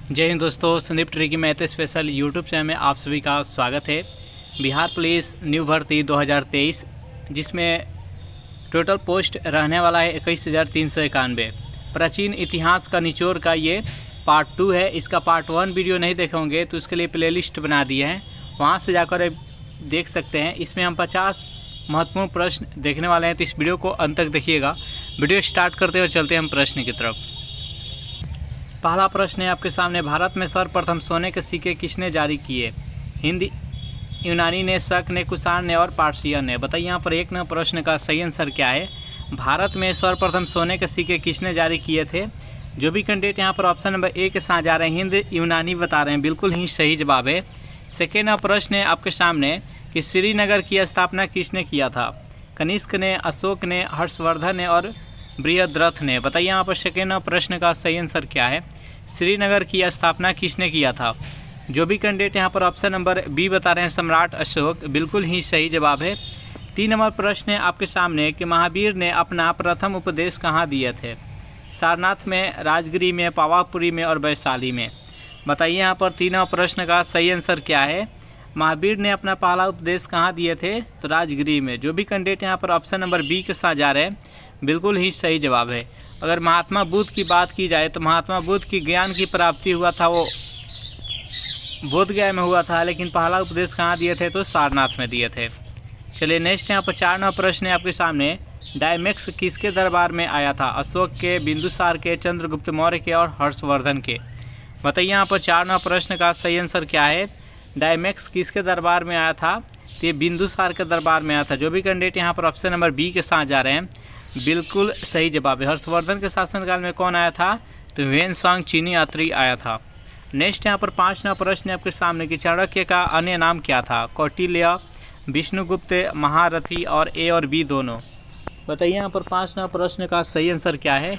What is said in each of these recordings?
जय हिंद दोस्तों, Sandeep tricky math special YouTube channel में आप सभी का स्वागत है। बिहार पुलिस न्यू भर्ती 2023 जिसमें टोटल पोस्ट रहने वाला है 21,391। प्राचीन इतिहास का निचोड़ का ये पार्ट 2 है। इसका पार्ट 1 वीडियो नहीं देखे होंगे तो उसके लिए प्लेलिस्ट बना दिए हैं, वहाँ से जाकर देख सकते हैं। इसमें हम 50 महत्वपूर्ण प्रश्न देखने वाले हैं, तो इस वीडियो को अंत तक देखिएगा। वीडियो स्टार्ट करते हुए चलते हैं हम प्रश्न की तरफ। पहला प्रश्न है आपके सामने, भारत में सर्वप्रथम सोने के सिक्के किसने जारी किए? हिंदी, यूनानी ने, शक ने, कुषाण ने और पारसियन ने। बताइए यहाँ पर एक नंबर प्रश्न का सही आंसर क्या है। भारत में सर्वप्रथम सोने के सिक्के किसने जारी किए थे? जो भी कैंडिडेट यहाँ पर ऑप्शन नंबर ए के साथ जा रहे हैं, हिंद यूनानी बता रहे हैं, बिल्कुल ही सही जवाब है। सेकेंड प्रश्न है आपके सामने कि श्रीनगर की स्थापना किसने किया था? कनिष्क ने, अशोक ने, हर्षवर्धन ने और बृहद्रथ ने। बताइए यहाँ पर सेकेंड प्रश्न का सही आंसर क्या है। श्रीनगर की स्थापना किसने किया था? जो भी कैंडिडेट यहाँ पर ऑप्शन नंबर बी बता रहे हैं, सम्राट अशोक, बिल्कुल ही सही जवाब है। 3 नंबर प्रश्न है आपके सामने कि महावीर ने अपना प्रथम उपदेश कहाँ दिए थे? सारनाथ में, राजगिरी में, पावापुरी में और वैशाली में। बताइए यहाँ पर 3 नंबर प्रश्न का सही आंसर क्या है। महावीर ने अपना पहला उपदेश कहाँ दिए थे? तो राजगिरी में। जो भी कैंडिडेट यहाँ पर ऑप्शन नंबर बी के साथ जा रहे हैं, बिल्कुल ही सही जवाब है। अगर महात्मा बुद्ध की बात की जाए तो महात्मा बुद्ध की ज्ञान की प्राप्ति हुआ था वो बोध गया में हुआ था, लेकिन पहला उपदेश कहाँ दिए थे? तो सारनाथ में दिए थे। चलिए नेक्स्ट यहाँ पर 4 नंबर प्रश्न है आपके सामने। डायमेक्स किसके दरबार में आया था? अशोक के, बिंदुसार के, चंद्रगुप्त मौर्य के और हर्षवर्धन के। बताइए यहाँ पर 4 नंबर प्रश्न का सही आंसर क्या है। डायमेक्स किसके दरबार में आया था? तो ये बिंदुसार के दरबार में आया था। जो भी कैंडिडेट यहाँ पर ऑप्शन नंबर बी के साथ जा रहे हैं, बिल्कुल सही जवाब है। हर्षवर्धन के शासनकाल में कौन आया था? तो ह्वेनसांग चीनी यात्री आया था। नेक्स्ट यहाँ पर 5 नंबर प्रश्न आपके सामने कि चाणक्य का अन्य नाम क्या था? कौटिल्य, विष्णुगुप्त, महारथी और ए और बी दोनों। बताइए यहाँ पर 5 नंबर प्रश्न का सही आंसर क्या है।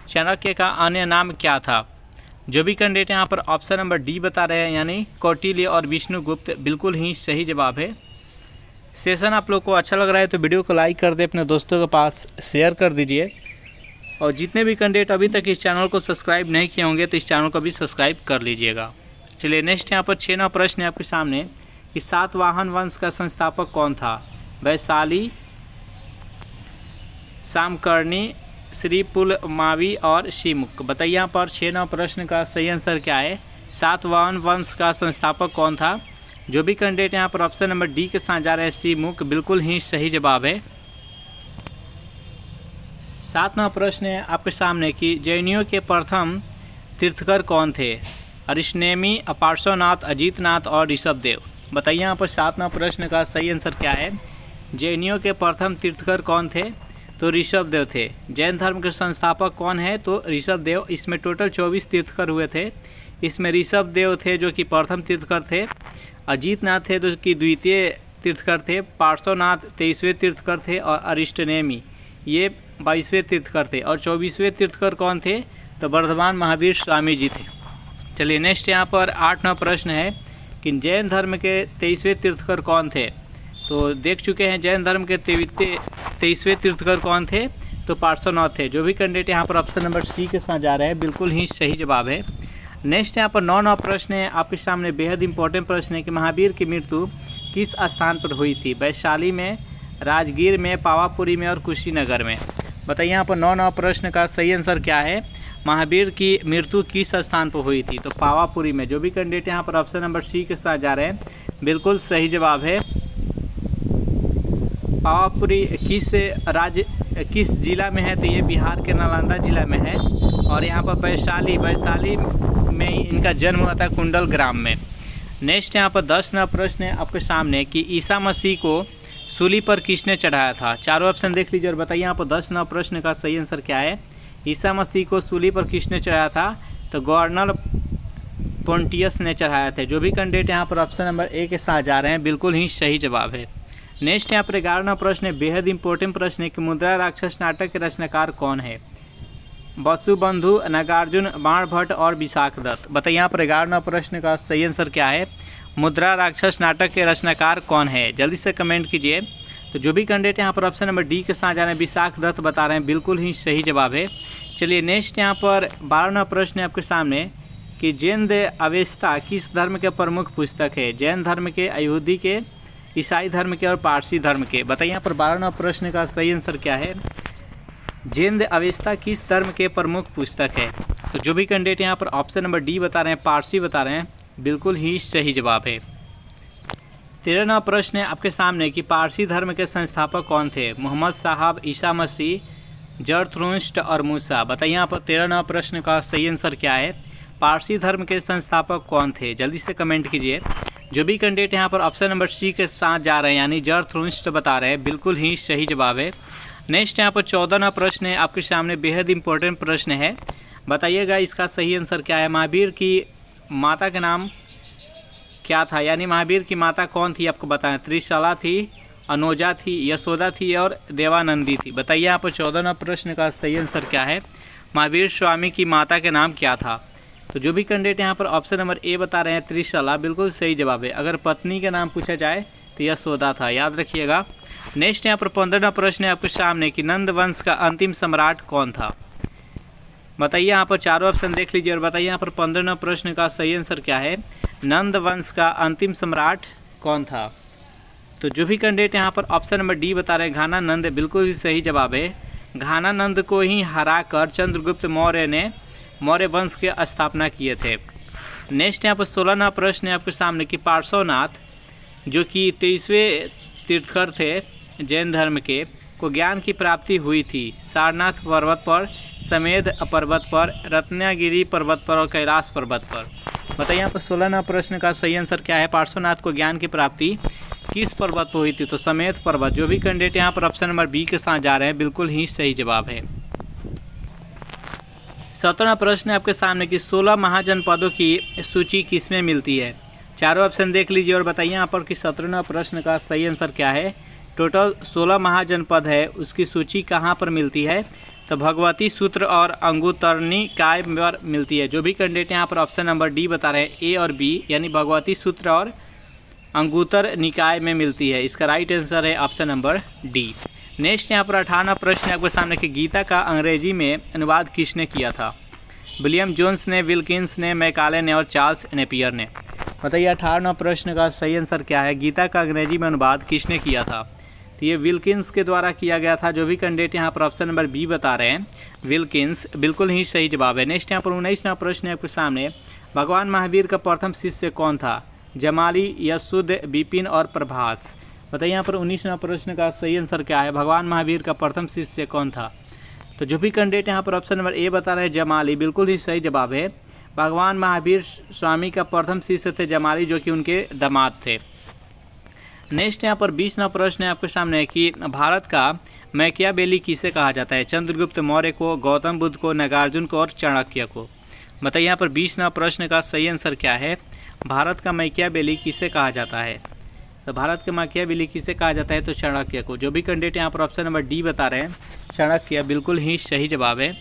चाणक्य का अन्य नाम क्या था? जो भी कैंडिडेट यहाँ पर ऑप्शन नंबर डी बता रहे हैं, यानी कौटिल्य और विष्णुगुप्त, बिल्कुल ही सही जवाब है। सेशन आप लोग को अच्छा लग रहा है तो वीडियो को लाइक कर दे, अपने दोस्तों के पास शेयर कर दीजिए। और जितने भी कैंडिडेट अभी तक इस चैनल को सब्सक्राइब नहीं किए होंगे तो इस चैनल को भी सब्सक्राइब कर लीजिएगा। चलिए नेक्स्ट यहाँ पर 6 नंबर प्रश्न है आपके सामने कि सातवाहन वंश का संस्थापक कौन था? वैशाली, सामकर्णी, श्रीपुलमावी और शिमुक। बताइए यहाँ पर 6 नंबर प्रश्न का सही आंसर क्या है। सातवाहन वंश का संस्थापक कौन था? जो भी कैंडिडेट यहाँ पर ऑप्शन नंबर डी के साथ जा रहे हैं, शिमुक, बिल्कुल ही सही जवाब है। 7 नंबर प्रश्न है आपके सामने कि जैनियों के प्रथम तीर्थकर कौन थे? अरिष्णेमी, पार्श्वनाथ, अजीतनाथ और ऋषभदेव। बताइए यहाँ पर 7 नंबर प्रश्न का सही आंसर क्या है। जैनियों के प्रथम तीर्थकर कौन थे? तो ऋषभदेव थे। जैन धर्म के संस्थापक कौन है? तो ऋषभदेव। इसमें टोटल 24 तीर्थकर हुए थे। इसमें ऋषभदेव थे जो कि प्रथम तीर्थकर थे, अजीतनाथ थे जो कि द्वितीय तीर्थकर थे, पार्श्वनाथ 23वें तीर्थकर थे और अरिष्टनेमी ये 22वें तीर्थकर थे। और 24वें तीर्थकर कौन थे? तो वर्धमान महावीर स्वामी जी थे। चलिए नेक्स्ट यहाँ पर 8 नंबर प्रश्न है कि जैन धर्म के 23वें तीर्थकर कौन थे? तो देख चुके हैं जैन धर्म के 23वें तीर्थकर कौन थे? तो पार्श्वनाथ थे। जो भी कैंडिडेट यहाँ पर ऑप्शन नंबर सी के साथ जा रहे हैं, बिल्कुल ही सही जवाब है। नेक्स्ट यहाँ पर 9 नंबर प्रश्न है आपके सामने, बेहद इंपॉर्टेंट प्रश्न है कि महावीर की मृत्यु किस स्थान पर हुई थी? वैशाली में, राजगीर में, पावापुरी में और कुशीनगर में। बताइए यहाँ पर 9 नंबर प्रश्न का सही आंसर क्या है। महावीर की मृत्यु किस स्थान पर हुई थी? तो पावापुरी में। जो भी कैंडिडेट यहाँ पर ऑप्शन नंबर सी के साथ जा रहे हैं, बिल्कुल सही जवाब है। पावापुरी किस जिला में है? तो ये बिहार के नालंदा जिला में है। और यहाँ पर वैशाली में इनका जन्म हुआ था, कुंडल ग्राम में। नेक्स्ट यहाँ पर 10 नंबर प्रश्न है आपके सामने कि ईसा मसीह को सूली पर किसने चढ़ाया था? चारों ऑप्शन देख लीजिए और बताइए यहाँ पर 10 नंबर प्रश्न का सही आंसर क्या है। ईसा मसीह को सूली पर किसने चढ़ाया था? तो गवर्नर पोंटियस ने चढ़ाया था। जो भी कैंडिडेट यहाँ पर ऑप्शन नंबर ए के साथ जा रहे हैं, बिल्कुल ही सही जवाब है। नेक्स्ट यहाँ पर 11वां प्रश्न है, बेहद इंपॉर्टेंट प्रश्न है कि मुद्रा राक्षस नाटक के रचनाकार कौन है? वसुबंधु, नागार्जुन, बाणभट्ट और विशाख दत्त। बताइए यहाँ पर 11वां प्रश्न का सही आंसर क्या है। मुद्रा राक्षस नाटक के रचनाकार कौन है? जल्दी से कमेंट कीजिए। तो जो भी कैंडिडेट यहाँ पर ऑप्शन नंबर डी के साथ जा रहे हैं, विशाख दत्त बता रहे हैं, बिल्कुल ही सही जवाब है। चलिए नेक्स्ट यहाँ पर 12वां प्रश्न है आपके सामने कि जैन अवेस्ता किस धर्म के प्रमुख पुस्तक है? जैन धर्म के, यहूदी के, ईसाई धर्म के और पारसी धर्म के। बताइए यहाँ पर 12वां प्रश्न का सही आंसर क्या है? जैन अवेस्ता किस धर्म के प्रमुख पुस्तक है? तो जो भी कैंडिडेट यहाँ पर ऑप्शन नंबर डी बता रहे हैं, पारसी बता रहे हैं, बिल्कुल ही सही जवाब है। 13वां प्रश्न है आपके सामने कि पारसी धर्म के संस्थापक कौन थे? मोहम्मद साहब, ईसा मसीह, जरथुस्त्र और मूसा। बताइए यहाँ पर 13वां प्रश्न का सही आंसर क्या है? पारसी धर्म के संस्थापक कौन थे? जल्दी से कमेंट कीजिए। जो भी कैंडिडेट यहाँ पर ऑप्शन नंबर सी के साथ जा रहे हैं यानी जरथुस्त्र बता रहे हैं, बिल्कुल ही सही जवाब है। नेक्स्ट यहाँ पर 14वां प्रश्न है आपके सामने, बेहद इंपॉर्टेंट प्रश्न है। बताइएगा इसका सही आंसर क्या है? महावीर की माता का नाम क्या था? यानी महावीर की माता कौन थी आपको बताएं। त्रिशला थी, अनुजा थी, यशोदा थी और देवानंदी थी। बताइए यहाँ पर 14वां प्रश्न का सही आंसर क्या है? महावीर स्वामी की माता का नाम क्या था? तो जो भी कैंडिडेट यहाँ पर ऑप्शन नंबर ए बता रहे हैं त्रिशला, बिल्कुल सही जवाब है। अगर पत्नी का नाम पूछा जाए तो यशोदा था, याद रखिएगा। नेक्स्ट यहाँ पर 15वां प्रश्न है आपके सामने कि नंद वंश का अंतिम सम्राट कौन था? बताइए यहाँ पर चारों ऑप्शन देख लीजिए और बताइए यहाँ पर 15वां प्रश्न का सही आंसर क्या है? नंद वंश का अंतिम सम्राट कौन था? तो जो भी कैंडिडेट यहाँ पर ऑप्शन नंबर डी बता रहे हैं घानानंद, बिल्कुल ही सही जवाब है। घानानंद को ही हराकर चंद्रगुप्त मौर्य ने मौर्य वंश की स्थापना किए थे। नेक्स्ट यहाँ पर 16वां प्रश्न है आपके सामने कि पार्श्वनाथ जो कि 23वें तीर्थकर थे जैन धर्म के, को ज्ञान की प्राप्ति हुई थी सारनाथ पर्वत पर, समेध पर्वत पर, रत्नागिरी पर्वत पर और कैलाश पर्वत पर। बताइए यहाँ पर 16वां प्रश्न का सही आंसर क्या है? पार्श्वनाथ को ज्ञान की प्राप्ति किस पर्वत पर हुई थी? तो समेध पर्वत। जो भी कैंडिडेट यहाँ पर ऑप्शन नंबर बी के साथ जा रहे हैं, बिल्कुल ही सही जवाब है। 17वां प्रश्न है आपके सामने कि 16 महाजनपदों की सूची किसमें मिलती है? चारों ऑप्शन देख लीजिए और बताइए यहाँ पर कि 17वां प्रश्न का सही आंसर क्या है? टोटल 16 महाजनपद है, उसकी सूची कहाँ पर मिलती है? तो भगवती सूत्र और अंगुत्तरनी काय पर मिलती है। जो भी कैंडिडेट यहाँ पर ऑप्शन नंबर डी बता रहे हैं ए और बी, यानी भगवती सूत्र और अंगुत्तर निकाय में मिलती है। इसका राइट आंसर है ऑप्शन नंबर डी। नेक्स्ट यहाँ पर 18वां प्रश्न है आपके सामने कि गीता का अंग्रेजी में अनुवाद किसने किया था? विलियम जोन्स ने, विल्किंस ने, मैकाले ने और चार्ल्स नेपियर ने। बताइए 18वां प्रश्न का सही आंसर क्या है? गीता का अंग्रेजी में अनुवाद किसने किया था? तो ये विल्किंस के द्वारा किया गया था। जो भी कैंडिडेट यहाँ पर ऑप्शन नंबर बी बता रहे हैं विल्किंस, बिल्कुल ही सही जवाब है। नेक्स्ट यहाँ पर 19वां प्रश्न है आपके सामने, भगवान महावीर का प्रथम शिष्य कौन था? जमाली, यशुद, विपिन और प्रभास। बताइए यहाँ पर 19वां प्रश्न का सही आंसर क्या है? भगवान महावीर का प्रथम शिष्य कौन था? तो जो भी कैंडिडेट यहाँ पर ऑप्शन नंबर ए बता रहे हैं जमाली, बिल्कुल ही सही जवाब है। भगवान महावीर स्वामी का प्रथम शिष्य थे जमाली, जो कि उनके दामाद थे। नेक्स्ट यहाँ पर 20वां प्रश्न है आपके सामने कि भारत का मैकियावेली किसे कहा जाता है? चंद्रगुप्त मौर्य को, गौतम बुद्ध को, नागार्जुन को और चाणक्य को। बताइए यहाँ पर 20वां प्रश्न का सही आंसर क्या है? भारत का मैकियावेली किसे कहा जाता है? तो भारत के मैकियावेली किसे कहा जाता है? तो चाणक्य को। जो भी कैंडिडेट यहाँ पर ऑप्शन नंबर डी बता रहे हैं चाणक्य, बिल्कुल ही सही जवाब है।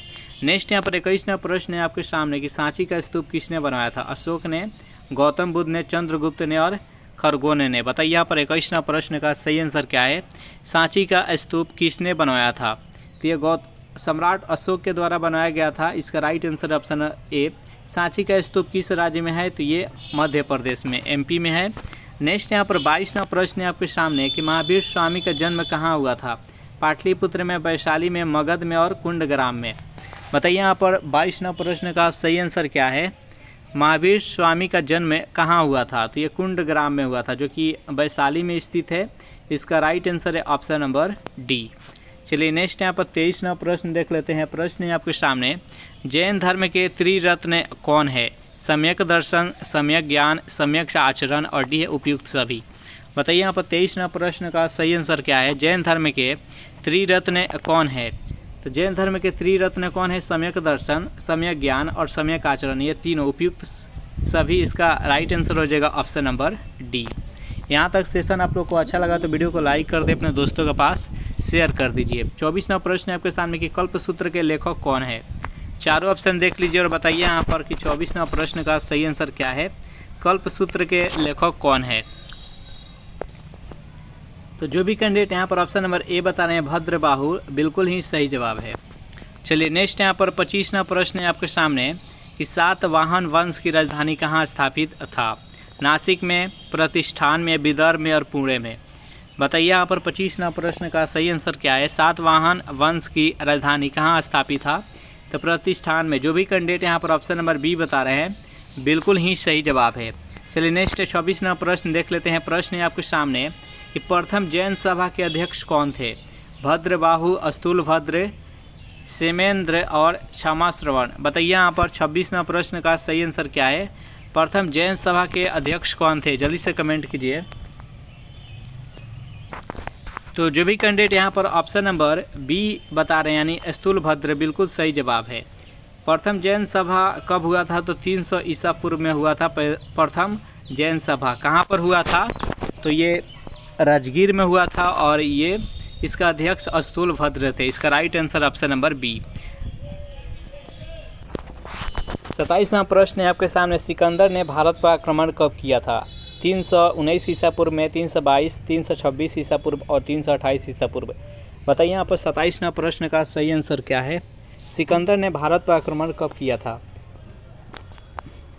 नेक्स्ट यहाँ पर 21वां प्रश्न है आपके सामने कि सांची का स्तूप किसने बनवाया था? अशोक ने, गौतम बुद्ध ने, चंद्रगुप्त ने और खरगोन ने। बताइए यहाँ पर 21वां प्रश्न का सही आंसर क्या है? सांची का स्तूप किसने बनवाया था? तो ये सम्राट अशोक के द्वारा बनाया गया था। इसका right answer option A. Sanchi का स्तूप किस राज्य में है? तो ये मध्य प्रदेश में, एमपी में है। नेक्स्ट यहाँ पर 22वां प्रश्न है आपके सामने कि महावीर स्वामी का जन्म कहाँ हुआ था? पाटलिपुत्र में, वैशाली में, मगध में और कुंडग्राम में। बताइए यहाँ पर 22वां प्रश्न का सही आंसर क्या है? महावीर स्वामी का जन्म कहाँ हुआ था? तो ये कुंडग्राम में हुआ था, जो कि वैशाली में स्थित है। इसका राइट आंसर है ऑप्शन नंबर डी। चलिए नेक्स्ट यहाँ पर 23वां प्रश्न देख लेते हैं। प्रश्न है आपके सामने, जैन धर्म के त्रिरत्न कौन है? सम्यक दर्शन, सम्यक ज्ञान, सम्यक आचरण और डी है उपयुक्त सभी। बताइए यहाँ पर 23वां प्रश्न का सही आंसर क्या है? जैन धर्म के त्रिरत्न कौन है? तो जैन धर्म के त्रिरत्न कौन है? सम्यक दर्शन, सम्यक ज्ञान और सम्यक आचरण, ये तीनों उपयुक्त सभी। इसका राइट आंसर हो जाएगा ऑप्शन नंबर डी। यहाँ तक सेशन आप लोग को अच्छा लगा तो वीडियो को लाइक कर दे, अपने दोस्तों के पास शेयर कर दीजिए। 24वां प्रश्न है आपके सामने कि कल्पसूत्र के लेखक कौन है? चारों ऑप्शन देख लीजिए और बताइए यहाँ पर कि 24वां प्रश्न का सही आंसर क्या है? कल्पसूत्र के लेखक कौन है? तो जो भी कैंडिडेट यहाँ पर ऑप्शन नंबर ए बता रहे हैं भद्रबाहु, बिल्कुल ही सही जवाब है। चलिए नेक्स्ट यहाँ पर 25वां प्रश्न है आपके सामने कि सातवाहन वंश की राजधानी कहाँ स्थापित था? नासिक में, प्रतिष्ठान में, विदर्भ में और पुणे में। बताइए यहाँ पर 25वां प्रश्न का सही आंसर क्या है? सातवाहन वंश की राजधानी कहाँ स्थापित था? तो प्रतिष्ठान में। जो भी कैंडिडेट यहाँ पर ऑप्शन नंबर बी बता रहे हैं बिल्कुल ही सही जवाब है। चलिए नेक्स्ट 24वां प्रश्न देख लेते हैं। प्रश्न है आपके सामने कि प्रथम जैन सभा के अध्यक्ष कौन थे? भद्रबाहु, अस्तुलभद्र, सेमेंद्र और क्षमा श्रवण। बताइए यहाँ पर 26वां प्रश्न का सही आंसर क्या है? प्रथम जैन सभा के अध्यक्ष कौन थे? जल्दी से कमेंट कीजिए। तो जो भी कैंडिडेट यहाँ पर ऑप्शन नंबर बी बता रहे हैं यानी अस्तुलभद्र बिल्कुल सही जवाब है। प्रथम जैन सभा कब हुआ था? तो 300 ईसा पूर्व में हुआ था प्रथम जैन सभा। कहाँ पर हुआ था? तो ये राजगीर में हुआ था और ये इसका अध्यक्ष अस्तुलभद्र थे। इसका right answer option number B. 27वां प्रश्न है आपके सामने। सिकंदर ने भारत पर आक्रमण कब किया था? 319 ईसा पूर्व में, 322, 326 ईसा पूर्व और 328 ईसा पूर्व। बताइए यहाँ पर 27वां प्रश्न का सही आंसर क्या है? सिकंदर ने भारत पर आक्रमण कब किया था?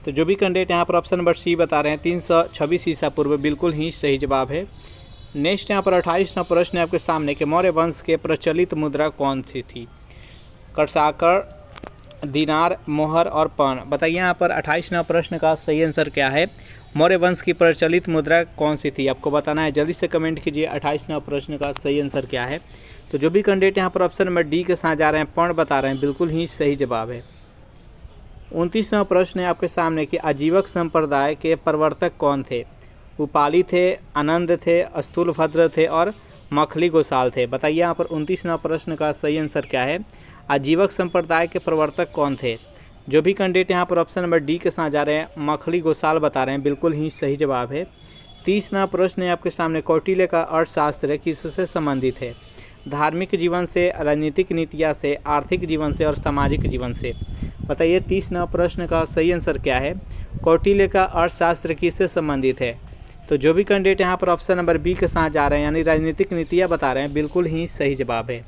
तो जो भी कैंडिडेट यहाँ पर ऑप्शन नंबर सी बता रहे हैं 326 ईसा पूर्व बिल्कुल ही सही जवाब है। नेक्स्ट यहाँ पर 28वां प्रश्न है आपके सामने कि मौर्य वंश के प्रचलित मुद्रा कौन सी थी? कड़साकर, दिनार, मोहर और पन। बताइए यहाँ पर 28वां प्रश्न का सही आंसर क्या है? मौर्य वंश की प्रचलित मुद्रा कौन सी थी? आपको बताना है। जल्दी से कमेंट कीजिए 28वां प्रश्न का सही आंसर क्या है। तो जो भी कैंडिडेट यहाँ पर ऑप्शन नंबर डी के साथ जा रहे हैं पर्ण बता रहे हैं बिल्कुल ही सही जवाब है। 29वां प्रश्न है आपके सामने कि आजीवक संप्रदाय के प्रवर्तक कौन थे? उपाली थे, आनंद थे, अस्तुलभद्र थे और मखली गोसाल थे। बताइए यहाँ पर 29वां प्रश्न का सही आंसर क्या है? आजीवक संप्रदाय के प्रवर्तक कौन थे? जो भी कैंडिडेट यहाँ पर ऑप्शन नंबर डी के साथ जा रहे हैं मखली गोसाल बता रहे हैं बिल्कुल ही सही जवाब है। 30वां प्रश्न है आपके सामने। कौटिल्य का अर्थशास्त्र किससे संबंधित है? धार्मिक जीवन से, राजनीतिक नीतियाँ से, आर्थिक जीवन से और सामाजिक जीवन से। बताइए 30वां प्रश्न का सही आंसर क्या है? कौटिल्य का अर्थशास्त्र किससे संबंधित है? तो जो भी कैंडिडेट यहाँ पर ऑप्शन नंबर बी के साथ जा रहे हैं यानी राजनीतिक नीतियाँ बता रहे हैं बिल्कुल ही सही जवाब है।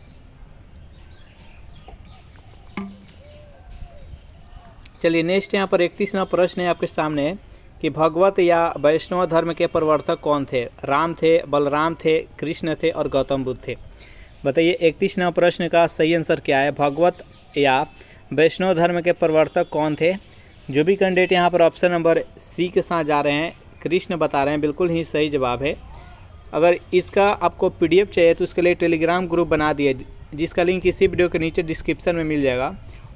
चलिए नेक्स्ट यहाँ पर 31वां प्रश्न है आपके सामने कि भगवत या वैष्णव धर्म के प्रवर्तक कौन थे? राम थे, बलराम थे, कृष्ण थे और गौतम बुद्ध थे। बताइए 31वां प्रश्न का सही आंसर क्या है? भगवत या वैष्णव धर्म के प्रवर्तक कौन थे? जो भी कैंडिडेट यहाँ पर ऑप्शन नंबर सी के साथ जा रहे हैं कृष्ण बता रहे हैं बिल्कुल ही सही जवाब है। अगर इसका आपको PDF चाहिए तो उसके लिए टेलीग्राम ग्रुप बना दिए जिसका लिंक इसी वीडियो के नीचे डिस्क्रिप्शन में मिल जाएगा।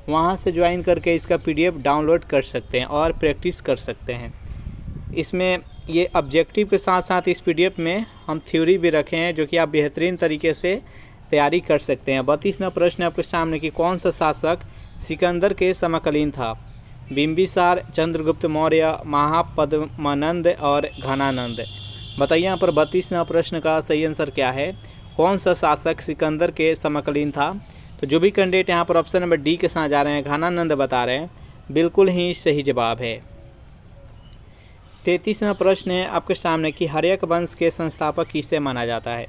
वहाँ से ज्वाइन करके इसका PDF डाउनलोड कर सकते हैं और प्रैक्टिस कर सकते हैं। इसमें ये ऑब्जेक्टिव के साथ साथ इस PDF में हम थ्योरी भी रखे हैं जो कि आप बेहतरीन तरीके से तैयारी कर सकते हैं। 32वां प्रश्न आपके सामने कि कौन सा शासक सिकंदर के समकालीन था? बिंबिसार, चंद्रगुप्त मौर्य, महापद्मानंद और घनानंद। बताइए यहाँ पर 32वां प्रश्न का सही आंसर क्या है? कौन सा शासक सिकंदर के समकालीन था? तो जो भी कैंडिडेट यहाँ पर ऑप्शन नंबर डी के साथ जा रहे हैं घनानंद बता रहे हैं बिल्कुल ही सही जवाब है। 33वां प्रश्न है आपके सामने कि हर्यक वंश के संस्थापक किसे माना जाता है?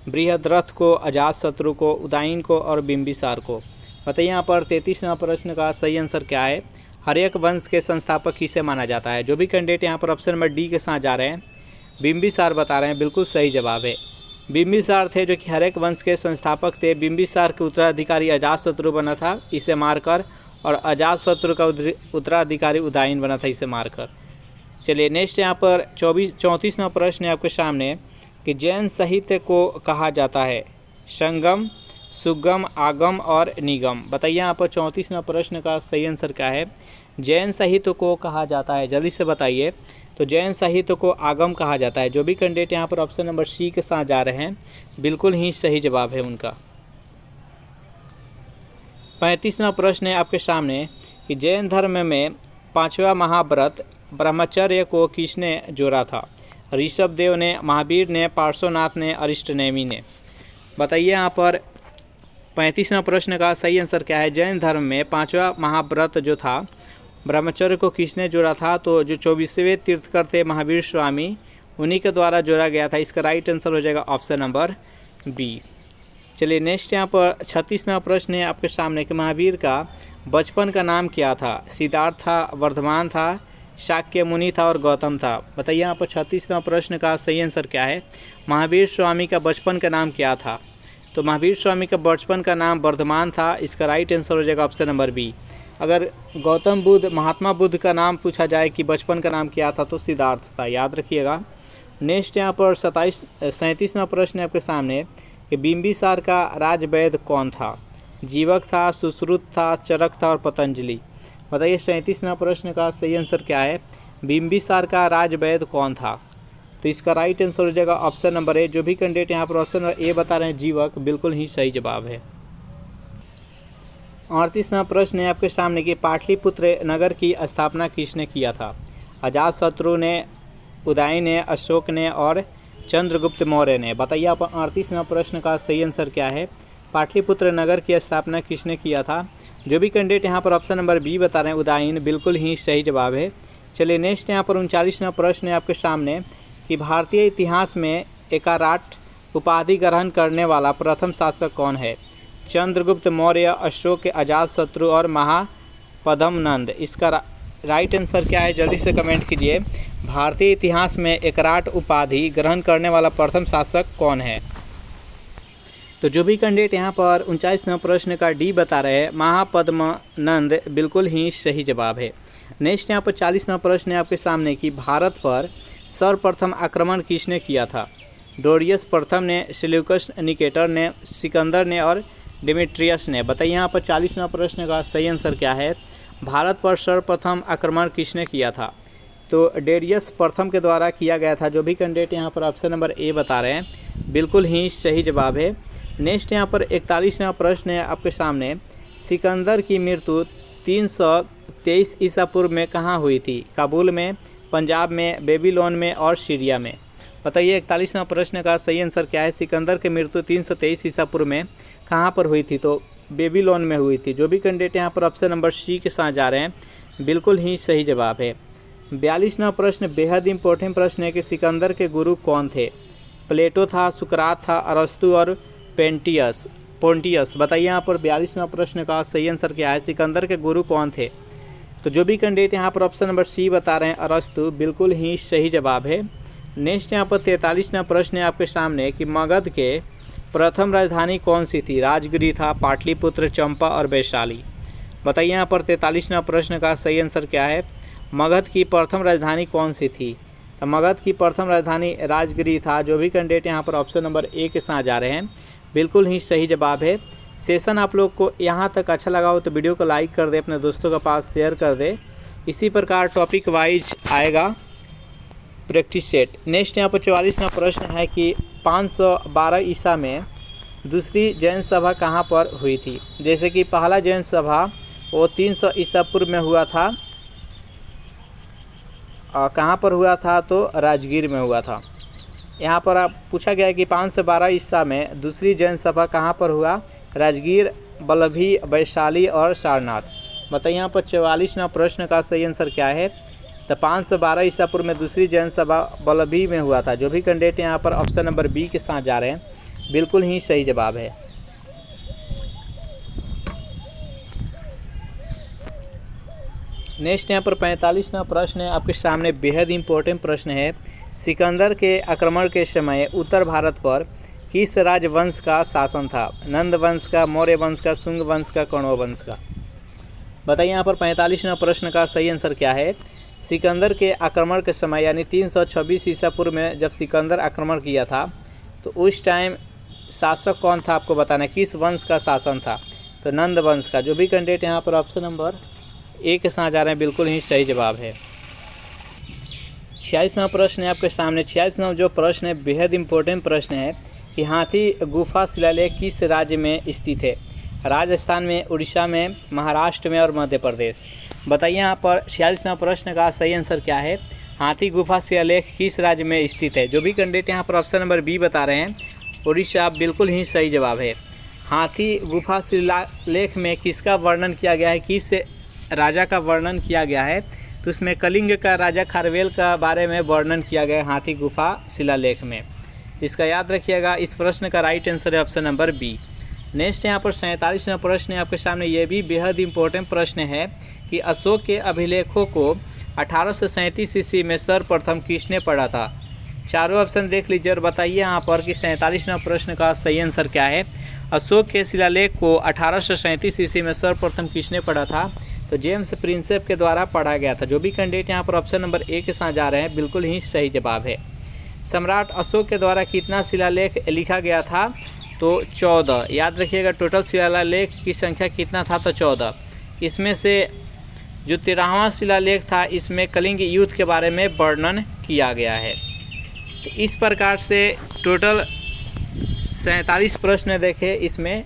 बृहद्रथ को, अजातशत्रु को, उदयन को और बिंबिसार को। बताइए यहाँ पर 33वां प्रश्न का सही आंसर क्या है? हर्यक वंश के संस्थापक किसे माना जाता है? जो भी कैंडिडेट यहाँ पर ऑप्शन नंबर डी के साथ जा रहे हैं बिंबिसार बता रहे हैं बिल्कुल सही जवाब है। बिंबिसार थे जो कि हर्यक वंश के संस्थापक थे। बिंबिसार के उत्तराधिकारी अजातशत्रु बना था इसे मारकर और अजातशत्रु का उत्तराधिकारी उदयन बना था इसे मारकर। चलिए नेक्स्ट यहाँ पर 34वां प्रश्न है आपके सामने कि जैन साहित्य को कहा जाता है संगम, सुगम, आगम और निगम। बताइए यहाँ पर 34वां प्रश्न का सही आंसर क्या है? जैन साहित्य को कहा जाता है, जल्दी से बताइए। तो जैन साहित्य को आगम कहा जाता है। जो भी कैंडिडेट यहाँ पर ऑप्शन नंबर सी के साथ जा रहे हैं बिल्कुल ही सही जवाब है उनका। 35वां प्रश्न है आपके सामने कि जैन धर्म में 5वां महाव्रत ब्रह्मचर्य को किसने जोड़ा था? ऋषभदेव ने, महावीर ने, पार्श्वनाथ ने, अरिष्टनेमी ने। बताइए यहाँ पर 35वां प्रश्न का सही आंसर क्या है? जैन धर्म में 5वां महाव्रत जो था ब्रह्मचर्य को किसने जोड़ा था? तो जो 24वें तीर्थकर थे महावीर स्वामी उन्हीं के द्वारा जोड़ा गया था। इसका राइट आंसर हो जाएगा ऑप्शन नंबर बी। चलिए नेक्स्ट यहाँ पर 36वां प्रश्न है आपके सामने कि महावीर का बचपन का नाम क्या था। सिद्धार्थ था, वर्धमान था, शाक्य मुनि था और गौतम था। बताइए यहाँ पर 36वां प्रश्न का सही आंसर क्या है। महावीर स्वामी का बचपन का नाम क्या था। तो महावीर स्वामी का बचपन का नाम वर्धमान था। इसका राइट आंसर हो जाएगा ऑप्शन नंबर बी। अगर गौतम बुद्ध, महात्मा बुद्ध का नाम पूछा जाए कि बचपन का नाम क्या था तो सिद्धार्थ था, याद रखिएगा। नेक्स्ट यहाँ पर 37वां प्रश्न है आपके सामने कि बिंबिसार का राजवैद्य कौन था। जीवक था, सुश्रुत था, चरक था और पतंजलि। बताइए 37वां प्रश्न का सही आंसर क्या है। बिंबिसार का राजवैद्य कौन था। तो इसका राइट आंसर हो जाएगा ऑप्शन नंबर ए। जो भी कैंडिडेट यहाँ पर ऑप्शन नंबर ए बता रहे हैं जीवक, बिल्कुल ही सही जवाब है। 38वां प्रश्न है आपके सामने कि पाटलिपुत्र नगर की स्थापना किसने किया था। अजातशत्रु ने, उदय ने, अशोक ने और चंद्रगुप्त मौर्य ने। बताइए आप 38वां प्रश्न का सही आंसर क्या है। पाटलिपुत्र नगर की स्थापना किसने किया था। जो भी कैंडिडेट यहाँ पर ऑप्शन नंबर बी बता रहे हैं उदयन, बिल्कुल ही सही जवाब है। चलिए नेक्स्ट यहाँ पर 39वां प्रश्न है आपके सामने कि भारतीय इतिहास में एकाराट उपाधि ग्रहण करने वाला प्रथम शासक कौन है। चंद्रगुप्त मौर्य, अशोक, अजातशत्रु और महापद्मनंद। इसका राइट आंसर क्या है, जल्दी से कमेंट कीजिए। भारतीय इतिहास में एकराट उपाधि ग्रहण करने वाला प्रथम शासक कौन है। तो जो भी कैंडिडेट यहाँ पर 39वां प्रश्न का डी बता रहे हैं महापद्मनंद, बिल्कुल ही सही जवाब है। नेक्स्ट यहाँ पर 40वां प्रश्न है आपके सामने कि भारत पर सर्वप्रथम आक्रमण किसने किया था। डोरियस प्रथम ने, सेल्यूकस निकेटर ने, सिकंदर ने और डिमिट्रियस ने। बताइए यहाँ पर 40वां प्रश्न का सही आंसर क्या है। भारत पर सर्वप्रथम आक्रमण किसने किया था। तो डेरियस प्रथम के द्वारा किया गया था। जो भी कैंडिडेट यहाँ पर ऑप्शन नंबर ए बता रहे हैं, बिल्कुल ही सही जवाब है। नेक्स्ट यहाँ पर 41वां प्रश्न है आपके सामने। सिकंदर की मृत्यु 323 ईसा पूर्व में कहाँ हुई थी। काबुल में, पंजाब में, बेबीलोन में और सीरिया में। बताइए 41वां प्रश्न का सही आंसर क्या है। सिकंदर की मृत्यु 323 ईसा पूर्व में कहाँ पर हुई थी। तो बेबीलोन में हुई थी। जो भी कैंडिडेट यहाँ पर ऑप्शन नंबर सी के साथ जा रहे हैं, बिल्कुल ही सही जवाब है। 42वां प्रश्न बेहद इंपॉर्टेंट प्रश्न है कि सिकंदर के गुरु कौन थे। प्लेटो था, सुकरात था, अरस्तु और पोंटियस। बताइए यहाँ पर 42वां प्रश्न का सही आंसर क्या है। सिकंदर के गुरु कौन थे। तो जो भी कैंडिडेट यहाँ पर ऑप्शन नंबर सी बता रहे हैं अरस्तु, बिल्कुल ही सही जवाब है। नेक्स्ट यहाँ पर 43वां प्रश्न है आपके सामने कि मगध के प्रथम राजधानी कौन सी थी। राजगिरी था, पाटलिपुत्र, चंपा और वैशाली। बताइए यहाँ पर 43वां प्रश्न का सही आंसर क्या है। मगध की प्रथम राजधानी कौन सी थी। तो मगध की प्रथम राजधानी राजगिरी था। जो भी कैंडिडेट यहाँ पर ऑप्शन नंबर ए के साथ जा रहे हैं, बिल्कुल ही सही जवाब है। सेशन आप लोग को यहाँ तक अच्छा लगा हो तो वीडियो को लाइक कर दे, अपने दोस्तों के पास शेयर कर दे। इसी प्रकार टॉपिक वाइज आएगा प्रैक्टिस सेट। नेक्स्ट यहाँ पर 44वां प्रश्न है कि 512 ईसा में दूसरी जैन सभा कहाँ पर हुई थी। जैसे कि पहला जैन सभा वो 300 ईसा पूर्व में हुआ था। कहाँ पर हुआ था तो राजगीर में हुआ था। यहाँ पर आप पूछा गया है कि 512 ईसा में दूसरी जैन सभा कहाँ पर हुआ। राजगीर, बल्लभी, वैशाली और सारनाथ। बताइए यहाँ पर 44वां प्रश्न का सही आंसर क्या है। तो 512 ईसा पूर्व में दूसरी जैन सभा बल्लभी में हुआ था। जो भी कैंडिडेट यहाँ पर ऑप्शन नंबर बी के साथ जा रहे हैं, बिल्कुल ही सही जवाब है। नेक्स्ट यहाँ पर 45वां प्रश्न है आपके सामने, बेहद इंपॉर्टेंट प्रश्न है। सिकंदर के आक्रमण के समय उत्तर भारत पर किस राजवंश का शासन था। नंद वंश का, मौर्य वंश का, शुंग वंश का, कण्व वंश का। बताइए यहाँ पर 45वां प्रश्न का सही आंसर क्या है। सिकंदर के आक्रमण के समय यानी 326 ईसा पूर्व में जब सिकंदर आक्रमण किया था तो उस टाइम शासक कौन था आपको बताना है। किस वंश का शासन था। तो नंद वंश का। जो भी कैंडिडेट यहाँ पर ऑप्शन नंबर ए के साथ जा रहे हैं, बिल्कुल ही सही जवाब है। 46वां प्रश्न है आपके सामने। 46वां जो प्रश्न है बेहद इंपॉर्टेंट प्रश्न है कि हाथी गुफा शिलालेख किस राज्य में स्थित है। राजस्थान में, उड़ीसा में, महाराष्ट्र में और मध्य प्रदेश। बताइए यहाँ पर 46वां प्रश्न का सही आंसर क्या है। हाथी गुफा शिलालेख किस राज्य में स्थित है। जो भी कैंडिडेट यहाँ पर ऑप्शन नंबर बी बता रहे हैं उड़ीसा, बिल्कुल ही सही जवाब है। हाथी गुफा शिलालेख में किसका वर्णन किया गया है, किस राजा का वर्णन किया गया है। तो उसमें कलिंग का राजा खारवेल का बारे में वर्णन किया गया है हाथी गुफा शिलालेख में। इसका याद रखिएगा। इस प्रश्न का राइट आंसर है ऑप्शन नंबर बी। नेक्स्ट यहाँ पर 47वां प्रश्न है आपके सामने। ये भी बेहद इम्पोर्टेंट प्रश्न है कि अशोक के अभिलेखों को 1837 ईस्वी में सर्वप्रथम किसने पढ़ा था। चारों ऑप्शन देख लीजिए और बताइए यहाँ पर कि 47वां प्रश्न का सही आंसर क्या है। अशोक के शिलालेख को 1837 ईस्वी में सर्वप्रथम किसने पढ़ा था, तो जेम्स प्रिंसेप के द्वारा पढ़ा गया था। जो भी कैंडिडेट यहाँ पर ऑप्शन नंबर ए के साथ जा रहे हैं बिल्कुल ही सही जवाब है। सम्राट अशोक के द्वारा कितना शिलालेख लिखा गया था, तो 14। याद रखिएगा टोटल शिलालेख की संख्या कितना था, तो 14। इसमें से जो 13वां शिलालेख था इसमें कलिंग युद्ध के बारे में वर्णन किया गया है। तो इस प्रकार से टोटल 47 प्रश्न देखे इसमें।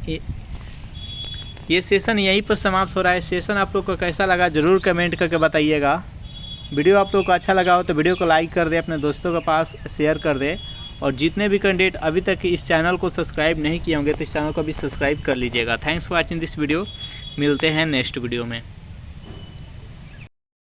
ये सेशन यहीं पर समाप्त हो रहा है। सेशन आप लोग को कैसा लगा ज़रूर कमेंट करके बताइएगा। वीडियो आप लोग को अच्छा लगा हो तो वीडियो को लाइक कर दे, अपने दोस्तों के पास शेयर कर दे, और जितने भी कैंडिडेट अभी तक इस चैनल को सब्सक्राइब नहीं किए होंगे तो इस चैनल को भी सब्सक्राइब कर लीजिएगा। Thanks for watching this video. मिलते हैं नेक्स्ट वीडियो में।